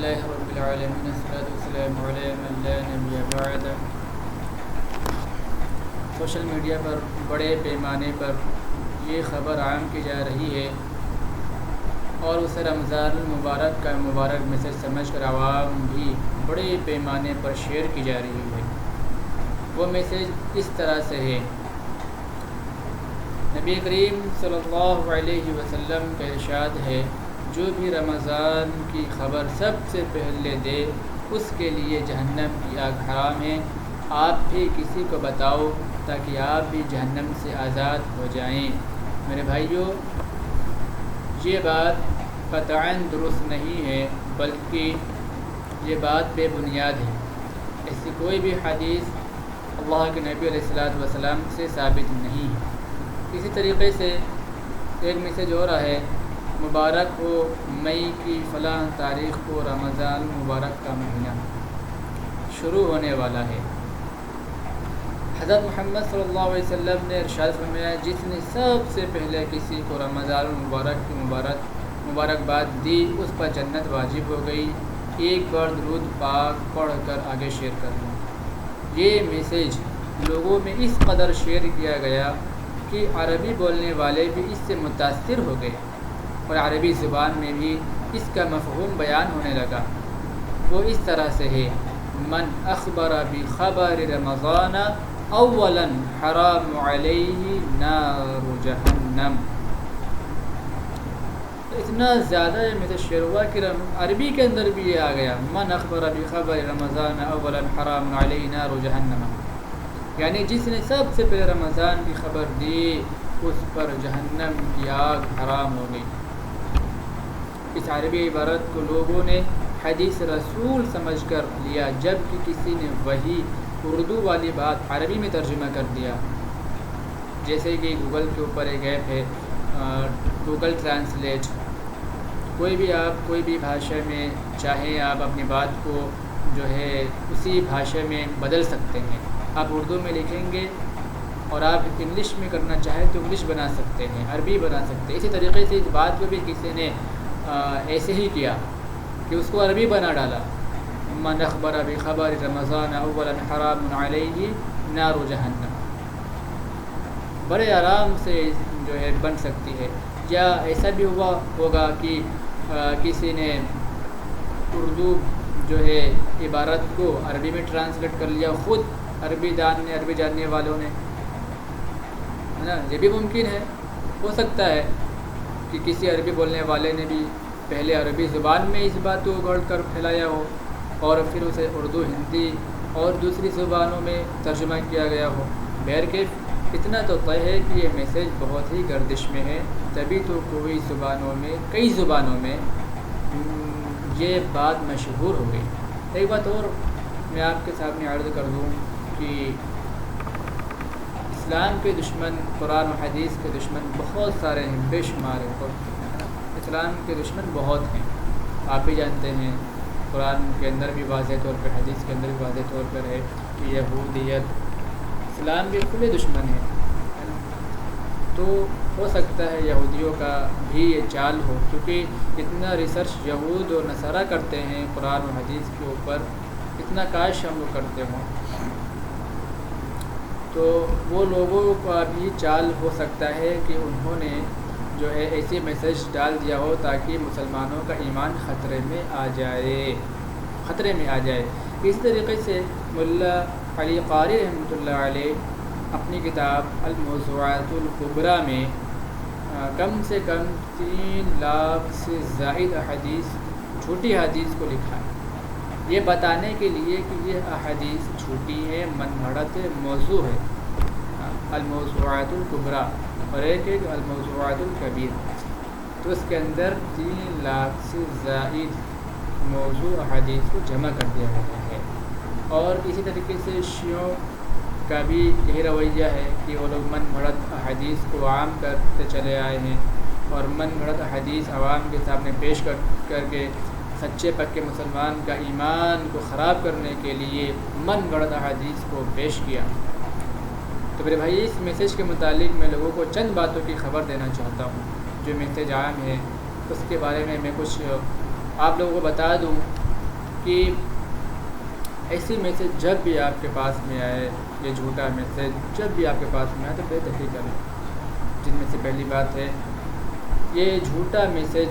للہ رب العالمین والصلاۃ والسلام علی من لا نبی بعد۔ سوشل میڈیا پر بڑے پیمانے پر یہ خبر عام کی جا رہی ہے اور اسے رمضان المبارک کا مبارک میسج سمجھ کر عوام بھی بڑے پیمانے پر شیئر کی جا رہی ہے۔ وہ میسج اس طرح سے ہے: نبی کریم صلی اللہ علیہ وسلم کا ارشاد ہے، جو بھی رمضان کی خبر سب سے پہلے دے اس کے لیے جہنم کی آگ حرام ہے۔ آپ بھی کسی کو بتاؤ تاکہ آپ بھی جہنم سے آزاد ہو جائیں۔ میرے بھائیوں، یہ بات قطعاً درست نہیں ہے، بلکہ یہ بات بے بنیاد ہے۔ ایسی کوئی بھی حدیث اللہ کے نبی علیہ الصلوۃ والسلام سے ثابت نہیں ہے۔ اسی طریقے سے ایک میسج ہو رہا ہے: مبارک ہو مئی کی فلاں تاریخ کو رمضان مبارک کا مہینہ شروع ہونے والا ہے۔ حضرت محمد صلی اللہ علیہ وسلم نے ارشاد فرمایا، جس نے سب سے پہلے کسی کو رمضان المبارک کی مبارکباد دی اس پر جنت واجب ہو گئی۔ ایک بار درود پاک پڑھ کر آگے شیئر کر لوں۔ یہ میسج لوگوں میں اس قدر شیئر کیا گیا کہ عربی بولنے والے بھی اس سے متاثر ہو گئے اور عربی زبان میں بھی اس کا مفہوم بیان ہونے لگا۔ وہ اس طرح سے ہے: من اخبر بخبر رمضان اولا حرام علیہ نار جہنم۔ اتنا زیادہ یہ میسج شیئر ہوا کہ عربی کے اندر بھی یہ آ گیا: من اخبر بخبر رمضان اولا حرام علیہ نار جہنم، یعنی جس نے سب سے پہلے رمضان کی خبر دی اس پر جہنم کی آگ حرام ہو گئی۔ اس عربی عبارت کو لوگوں نے حدیث رسول سمجھ کر لیا، جبکہ کسی نے وہی اردو والی بات عربی میں ترجمہ کر دیا۔ جیسے کہ گوگل کے اوپر ایک ایپ ہے گوگل ٹرانسلیٹ، کوئی بھی بھاشا میں چاہیں آپ اپنی بات کو جو ہے اسی بھاشا میں بدل سکتے ہیں۔ آپ اردو میں لکھیں گے اور آپ انگلش میں کرنا چاہیں تو انگلش بنا سکتے ہیں، عربی بنا سکتے ہیں۔ اسی طریقے سے اس بات کو بھی کسی نے ایسے ہی کیا کہ اس کو عربی بنا ڈالا: من اخبر بخبر رمضان اولا حرام علیہ نار جہنم۔ بڑے آرام سے جو ہے بن سکتی ہے۔ یا ایسا بھی ہوا ہوگا کہ کسی نے اردو جو ہے عبارت کو عربی میں ٹرانسلیٹ کر لیا، خود عربی جاننے والوں نے، ہے نا؟ یہ بھی ممکن ہے، ہو سکتا ہے کہ کسی عربی بولنے والے نے بھی پہلے عربی زبان میں اس بات کو گڑھ کر پھیلایا ہو اور پھر اسے اردو، ہندی اور دوسری زبانوں میں ترجمہ کیا گیا ہو۔ بہرکیف اتنا تو طے ہے کہ یہ میسج بہت ہی گردش میں ہے، تبھی تو کئی زبانوں میں یہ بات مشہور ہو گئی۔ ایک بات اور میں آپ کے سامنے عرض کر دوں کہ اسلام کے دشمن، قرآن و حدیث کے دشمن بہت سارے ہیں، بے شمار ہیں۔ اسلام کے دشمن بہت ہیں، آپ بھی جانتے ہیں۔ قرآن کے اندر بھی واضح طور پر، حدیث کے اندر بھی واضح طور پر ہے کہ یہودیت اسلام کے کھلے دشمن ہے نا؟ تو ہو سکتا ہے یہودیوں کا بھی یہ چال ہو، کیونکہ اتنا ریسرچ یہود اور نصارہ کرتے ہیں قرآن و حدیث کے اوپر، اتنا کاش ہم لوگ کرتے ہوں، تو وہ لوگوں کا بھی چال ہو سکتا ہے کہ انہوں نے جو ہے ایسی میسج ڈال دیا ہو تاکہ مسلمانوں کا ایمان خطرے میں آ جائے۔ اس طریقے سے ملا علی قاری رحمۃ اللہ علیہ اپنی کتاب الموضوعات الکبریٰ میں کم سے کم 3 لاکھ سے زائد احادیث، جھوٹی حدیث کو لکھا ہے، یہ بتانے کے لیے کہ یہ احادیث جھوٹی ہے، من گھڑت موضوع ہے۔ الموضوعات الکبریٰ اور ایک الموضوعات الکبیر، تو اس کے اندر 3 لاکھ سے زائد موضوع احادیث کو جمع کر دیا گیا ہے۔ اور اسی طریقے سے شیعوں کا بھی یہی رویہ ہے کہ وہ لوگ من گھڑت احادیث کو عام کرتے چلے آئے ہیں اور من گھڑت احادیث عوام کے سامنے پیش کر کے سچے پکے مسلمان کا ایمان کو خراب کرنے کے لیے من گھڑت احادیث کو پیش کیا۔ تو میرے بھائی، اس میسج کے متعلق میں لوگوں کو چند باتوں کی خبر دینا چاہتا ہوں۔ جو میسج عام ہے اس کے بارے میں کچھ آپ لوگوں کو بتا دوں کہ ایسی میسیج جب بھی آپ کے پاس میں آئے، یہ جھوٹا میسیج جب بھی آپ کے پاس میں آئے تو بے دخلی کریں۔ جن میں سے پہلی بات ہے یہ جھوٹا میسیج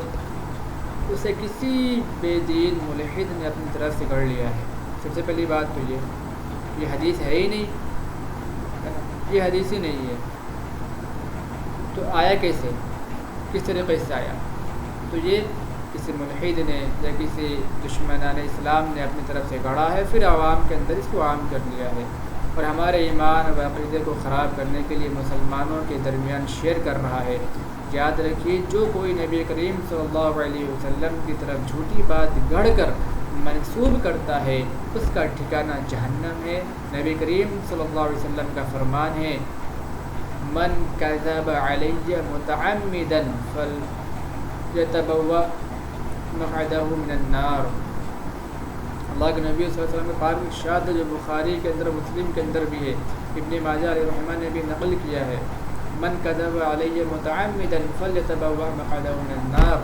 اسے کسی بے دین ملحد نے اپنی طرف سے گڑھ لیا ہے۔ سب سے پہلی بات تو یہ حدیث ہے ہی نہیں، یہ حدیث ہی نہیں ہے، تو آیا کیسے، کس طریقے سے آیا؟ تو یہ کسی ملحد نے یا کسی دشمنان اسلام نے اپنی طرف سے گڑھا ہے، پھر عوام کے اندر اس کو عام کر لیا ہے، اور ہمارے ایمان و عقیدے کو خراب کرنے کے لیے مسلمانوں کے درمیان شیئر کر رہا ہے۔ یاد رکھیے، جو کوئی نبی کریم صلی اللہ علیہ وسلم کی طرف جھوٹی بات گڑھ کر منسوب کرتا ہے اس کا ٹھکانہ جہنم ہے۔ نبی کریم صلی اللہ علیہ وسلم کا فرمان ہے، من کذب علی متعمدا فلیتبوأ مقعدہ من النار۔ اللہ کے نبی صلی اللہ علیہ وسلم کے پاک ارشاد جو بخاری کے اندر، مسلم کے اندر بھی ہے، ابن ماجہ علیہ الرحمہ نے بھی نقل کیا ہے، من کذب علی متعمدا فلیتبوأ مقعدہ من النار،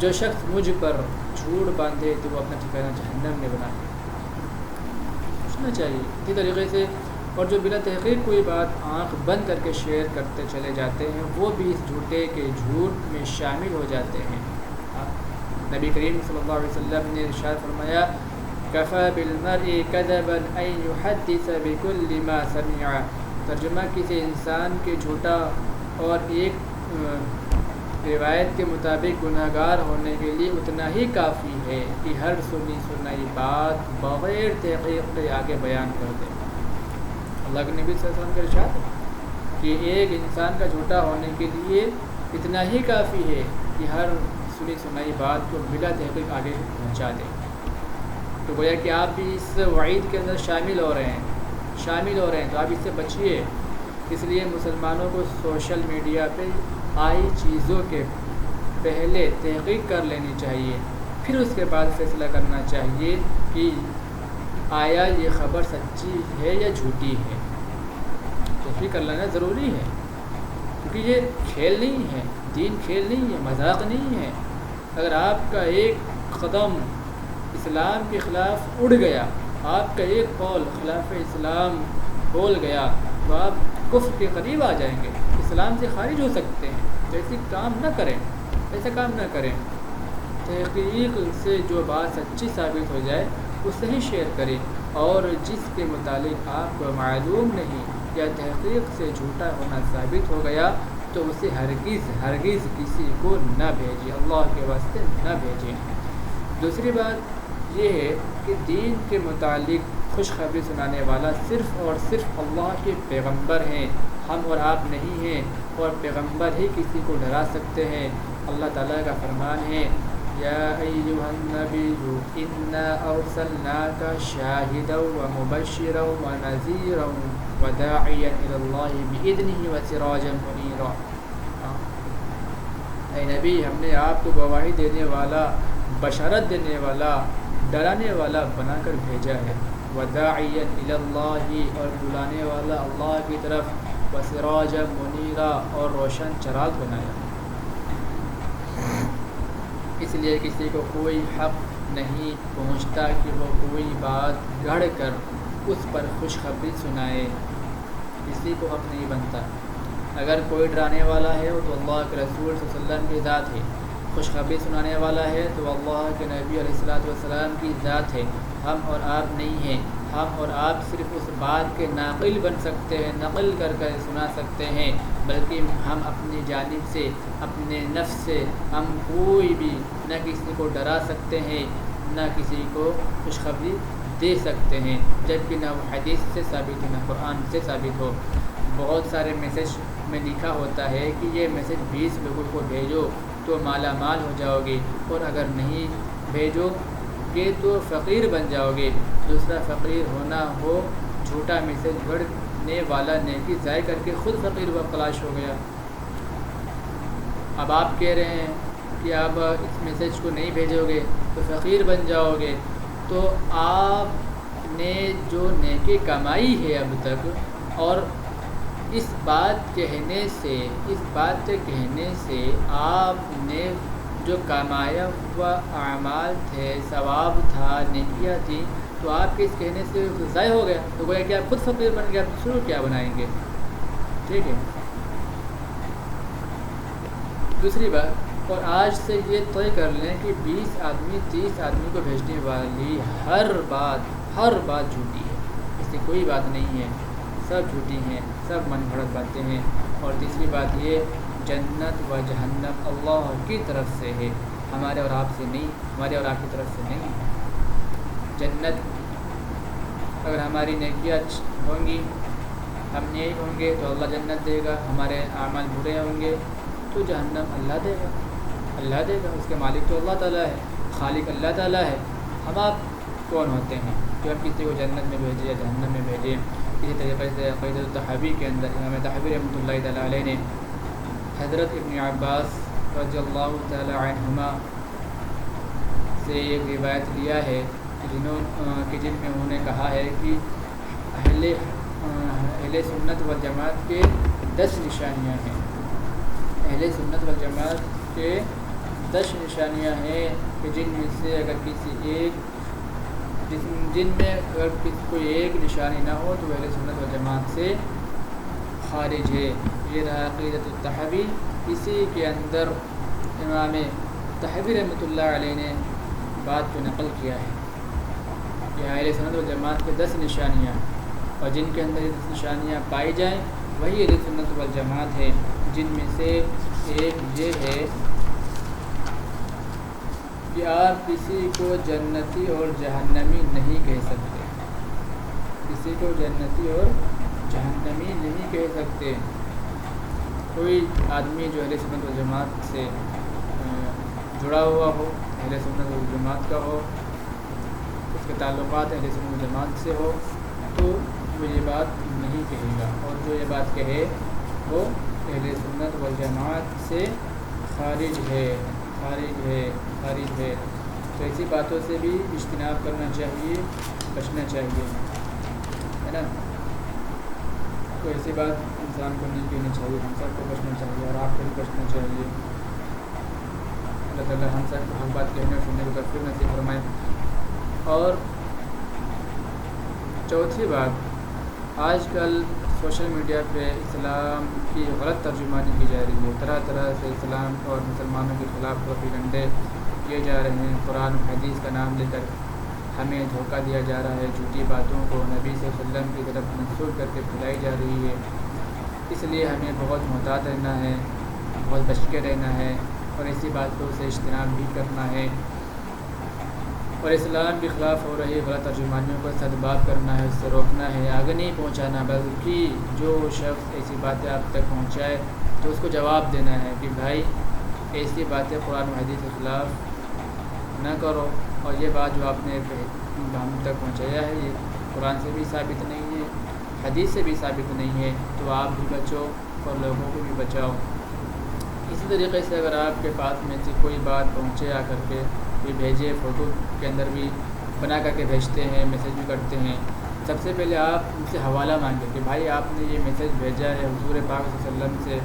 جو شخص مجھ پر جھوٹ باندھے تو وہ اپنا ٹھکانہ جہنم میں بنائے۔ سوچنا چاہیے اسی طریقے سے، اور جو بلا تحقیق کوئی بات آنکھ بند کر کے شیئر کرتے چلے جاتے ہیں وہ بھی اس جھوٹے کے جھوٹ میں شامل ہو جاتے ہیں۔ نبی کریم صلی اللہ علیہ وسلم نے ارشاد فرمایا، کفی بالمرء کذبا ان یحدث بکل ما سمع۔ ترجمہ، کسی انسان کے جھوٹا اور ایک روایت کے مطابق گناہگار ہونے کے لیے اتنا ہی کافی ہے کہ ہر سنی سنائی بات بغیر تحقیق کے آگے بیان کر دے۔ اللہ کے نبی صلی اللہ علیہ وسلم کا ارشاد ہے کہ ایک انسان کا جھوٹا ہونے کے لیے اتنا ہی کافی ہے کہ ہر سنی سنائی بات کو بلا تحقیق آگے پہنچا دے۔ تو گویا کہ آپ بھی اس وعید کے اندر شامل ہو رہے ہیں، تو آپ اس سے بچیے۔ اس لیے مسلمانوں کو سوشل میڈیا پہ آئی چیزوں کے پہلے تحقیق کر لینی چاہیے، پھر اس کے بعد فیصلہ کرنا چاہیے کہ آیا یہ خبر سچی ہے یا جھوٹی ہے۔ تحقیق کر لینا ضروری ہے، کیونکہ یہ کھیل نہیں ہے، دین کھیل نہیں ہے، مذاق نہیں ہے۔ اگر آپ کا ایک قدم اسلام کے خلاف اڑ گیا، آپ کا ایک قول خلاف اسلام بول گیا تو آپ کفر کے قریب آ جائیں گے، اسلام سے خارج ہو سکتے ہیں۔ تو ایسا کام نہ کریں۔ تحقیق سے جو بات سچی ثابت ہو جائے اسے ہی شیئر کریں، اور جس کے متعلق آپ کو معلوم نہیں یا تحقیق سے جھوٹا ہونا ثابت ہو گیا تو اسے ہرگز کسی کو نہ بھیجیں، اللہ کے واسطے نہ بھیجیں۔ دوسری بات یہ ہے کہ دین کے متعلق خوشخبری سنانے والا صرف اور صرف اللہ کے پیغمبر ہیں، ہم اور آپ نہیں ہیں، اور پیغمبر ہی کسی کو ڈرا سکتے ہیں۔ اللہ تعالیٰ کا فرمان ہے، یا ایھا النبی انا ارسلناک شاہدا ومبشرا ونذیرا وداعیا الی اللہ باذنہ وسراجا منیرا۔ اے نبی، ہم نے آپ کو گواہی دینے والا، بشارت دینے والا، ڈرانے والا بنا کر بھیجا ہے، وداعیا الی اللہ، اور بلانے والا اللہ کی طرف، وسراجا منیرا، اور روشن چراغ بنایا۔ اس لیے کسی کو کوئی حق نہیں پہنچتا کہ وہ کوئی بات گڑھ کر اس پر خوشخبری سنائے، کسی کو حق نہیں بنتا۔ اگر کوئی ڈرانے والا ہے تو اللہ کے رسول صلی اللہ علیہ وسلم کی ذات ہے، خوشخبری سنانے والا ہے تو اللہ کے نبی علیہ الصلوۃ والسلام کی ذات ہے، ہم اور آپ نہیں ہیں۔ ہم اور آپ صرف اس بات کے ناقل بن سکتے ہیں، نقل کر کر سنا سکتے ہیں، بلکہ ہم اپنی جانب سے، اپنے نفس سے ہم کوئی بھی نہ کسی کو ڈرا سکتے ہیں، نہ کسی کو خوشخبری دے سکتے ہیں، جبکہ نہ وہ حدیث سے ثابت ہو نہ قرآن سے ثابت ہو۔ بہت سارے میسیج میں لکھا ہوتا ہے کہ یہ میسیج 20 لوگوں کو بھیجو تو مالا مال ہو جاؤ گے، اور اگر نہیں بھیجو گے تو فقیر بن جاؤ گے۔ دوسرا فقیر ہونا ہو، جھوٹا میسیج گڑھنے والا نیکی ضائع کر کے خود فقیر و تلاش ہو گیا۔ اب آپ کہہ رہے ہیں کہ آپ اس میسیج کو نہیں بھیجو گے تو فقیر بن جاؤ گے، تو آپ نے جو نیکی کمائی ہے اب تک، اور اس بات کہنے سے آپ نے جو کمایا ہوا اعمال تھے، ثواب تھا، نیکیاں تھیں، تو آپ کے اس کہنے سے ضائع ہو گیا، تو گویا کہ آپ خود فقیر بن گئے، آپ دوسروں کیا بنائیں گے؟ ٹھیک ہے۔ دوسری بات، اور آج سے یہ طے کر لیں کہ 20 آدمی 30 آدمی کو بھیجنے والی ہر بات جھوٹی ہے، اس سے کوئی بات نہیں ہے، سب جھوٹی ہیں، سب من گھڑت باتیں ہیں۔ اور تیسری بات یہ، جنت و جہنم اللہ کی طرف سے ہے، ہمارے اور آپ سے نہیں، ہمارے اور آپ کی طرف سے نہیں۔ جنت اگر ہماری نیکیاں ہوں گی، ہم نیک ہوں گے تو اللہ جنت دے گا، ہمارے اعمال برے ہوں گے تو جہنم اللہ دے گا، اس کے مالک تو اللہ تعالیٰ ہے، خالق اللہ تعالیٰ ہے۔ ہم آپ کون ہوتے ہیں جو ہم کسی کو جنت میں بھیجیں یا جہنم میں بھیجیں؟ اسی طریقے سے عقیدۃ الطحاوی کے اندر امام طحاوی رحمۃ اللہ تعالیٰ علیہ نے حضرت ابن عباس رضی اللہ تعالیٰ عنہما سے ایک روایت لیا ہے جن میں انہوں نے کہا ہے کہ اہل سنت والجماعت کے 10 نشانیاں ہیں، اہل سنت والجماعت کے 10 نشانیاں ہیں کہ جن میں سے اگر کسی ایک کوئی ایک نشانی نہ ہو تو اہل سنت والجماعت سے خارج ہے۔ یہ رہا عقیدۃ الطحاوی، اسی کے اندر امام طحاوی رحمۃ اللہ علیہ نے بات کو نقل کیا ہے کہ اہل سنت والجماعت کے 10 نشانیاں، اور جن کے اندر یہ 10 نشانیاں پائی جائیں وہی اہل سنت والجماعت ہے، جن میں سے ایک یہ ہے کہ آپ کسی کو جنتی اور جہنمی نہیں کہہ سکتے، کسی کو جنتی اور جہنمی نہیں کہہ سکتے۔ کوئی آدمی جو اہل سنت والجماعت سے جڑا ہوا ہو، اہل سنت والجماعت کا ہو، اس کے تعلقات اہل سنت والجماعت سے ہو، تو وہ یہ بات نہیں کہے گا، اور جو یہ بات کہے وہ اہل سنت والجماعت سے خارج ہے۔ تو ایسی باتوں سے بھی اجتناب کرنا چاہیے، بچنا چاہیے، ہے نا؟ تو ایسی بات انسان کو نہیں کہنی چاہیے، ہم سب کو بچنا چاہیے، اور آپ کو بھی بچنا چاہیے۔ اللہ تعالیٰ ہم سب کو حق بات کہنے اور سننے کو توفیق نصیب فرمائے۔ اور چوتھی بات، آج کل سوشل میڈیا پہ اسلام کی غلط ترجمانی کی جا رہی ہے، طرح طرح سے اسلام اور مسلمانوں کے خلاف پروپیگنڈے کیے جا رہے ہیں، قرآن و حدیث کا نام لے کر ہمیں دھوکہ دیا جا رہا ہے، جھوٹی باتوں کو نبی صلی اللہ علیہ وسلم کی طرف منسوخ کر کے پھیلائی جا رہی ہے۔ اس لیے ہمیں بہت محتاط رہنا ہے، بہت بچ کے رہنا ہے، اور ایسی باتوں سے اجتناب بھی کرنا ہے، اور اسلام کے خلاف ہو رہی غلط ترجمانیوں کو سدباب کرنا ہے، اس سے روکنا ہے، آگے نہیں پہنچانا، بلکہ جو شخص ایسی باتیں آپ تک پہنچائے تو اس کو جواب دینا ہے کہ بھائی ایسی باتیں قرآن و حدیث کے خلاف نہ کرو، اور یہ بات جو آپ نے ہم تک پہنچایا ہے یہ قرآن سے بھی ثابت نہیں ہے، حدیث سے بھی ثابت نہیں ہے، تو آپ بھی بچو اور لوگوں کو بھی بچاؤ۔ اسی طریقے سے اگر آپ کے پاس میں سے کوئی بات پہنچے آ کر کے بھی بھیجے، فوٹو کے اندر بھی بنا کر کے بھیجتے ہیں، میسیج بھی کرتے ہیں، سب سے پہلے آپ ان سے حوالہ مانگیں کہ بھائی آپ نے یہ میسیج بھیجا ہے، حضور پاک صلی اللہ علیہ وسلم سے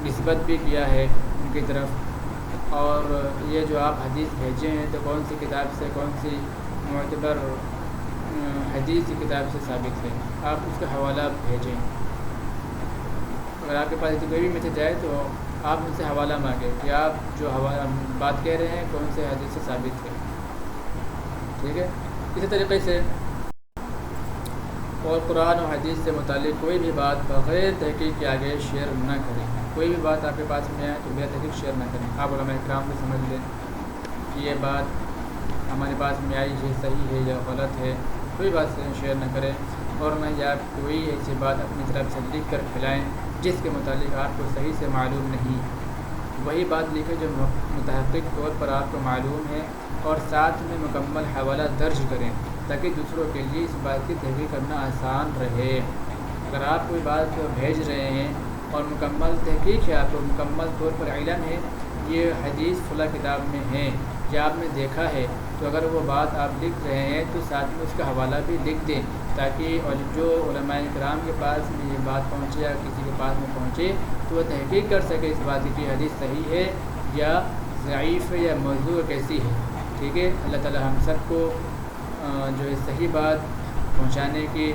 نسبت بھی کیا ہے ان کی طرف، اور یہ جو آپ حدیث بھیجے ہیں تو کون سی کتاب سے، کون سی معتبر حدیث کی کتاب سے ثابت ہے، آپ اس کا حوالہ بھیجیں۔ اگر آپ کے پاس ایسی کوئی بھی میسیج آئے تو آپ ان سے حوالہ مانگیں کہ آپ جو بات کہہ رہے ہیں کون سے حدیث سے ثابت ہے، ٹھیک ہے؟ اسی طریقے سے اور قرآن و حدیث سے متعلق کوئی بھی بات بغیر تحقیق کے آگے شیئر نہ کریں، کوئی بھی بات آپ کے پاس میں آئے تو بغیر تحقیق شیئر نہ کریں۔ آپ علماء اکرام کو سمجھ لیں کہ یہ بات ہمارے پاس میں آئی ہے، صحیح ہے یا غلط ہے، کوئی بات شیئر نہ کریں، اور نہ ہی آپ کوئی ایسی بات اپنی طرف سے لکھ کر پھیلائیں جس کے متعلق آپ کو صحیح سے معلوم نہیں، وہی بات لکھیں جو متحقق طور پر آپ کو معلوم ہے، اور ساتھ میں مکمل حوالہ درج کریں تاکہ دوسروں کے لیے اس بات کی تحقیق کرنا آسان رہے۔ اگر آپ کوئی بات بھیج رہے ہیں اور مکمل تحقیق ہے، آپ کو مکمل طور پر علم ہے یہ حدیث فلاں کتاب میں ہے یا آپ نے دیکھا ہے، تو اگر وہ بات آپ لکھ رہے ہیں تو ساتھ میں اس کا حوالہ بھی لکھ دیں تاکہ جو علماء کرام کے پاس میں یہ بات پہنچے یا کسی کے پاس میں پہنچے تو وہ تحقیق کر سکے اس بات کی حدیث صحیح ہے یا ضعیف ہے یا موضوع کیسی ہے. ٹھیک ہے. اللہ تعالی ہم سب کو جو ہے صحیح بات پہنچانے کی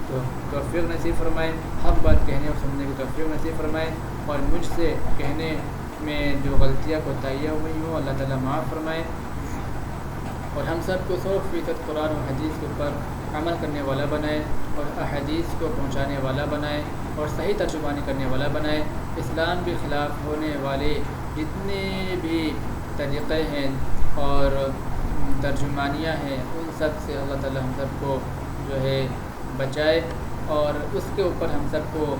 تو توفیق نصیب فرمائے, حق بات کہنے اور سننے کی توفیق نصیب فرمائے, اور مجھ سے کہنے میں جو غلطیاں کوتاہیاں ہوئی ہوں اللہ تعالیٰ معاف فرمائے, اور ہم سب کو 100% قرآن و حدیث کے اوپر عمل کرنے والا بنائے, اور احادیث کو پہنچانے والا بنائے, اور صحیح ترجمانی کرنے والا بنائے. اسلام کے خلاف ہونے والے جتنے بھی طریقے ہیں اور ترجمانیاں ہیں ان سب سے اللہ تعالیٰ ہم سب کو جو ہے بچائے, اور اس کے اوپر ہم سب کو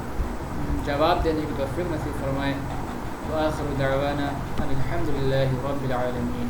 جواب دینے کی توفیق نصیب فرمائے. وآخر دعوانا ان الحمد للہ رب العالمین.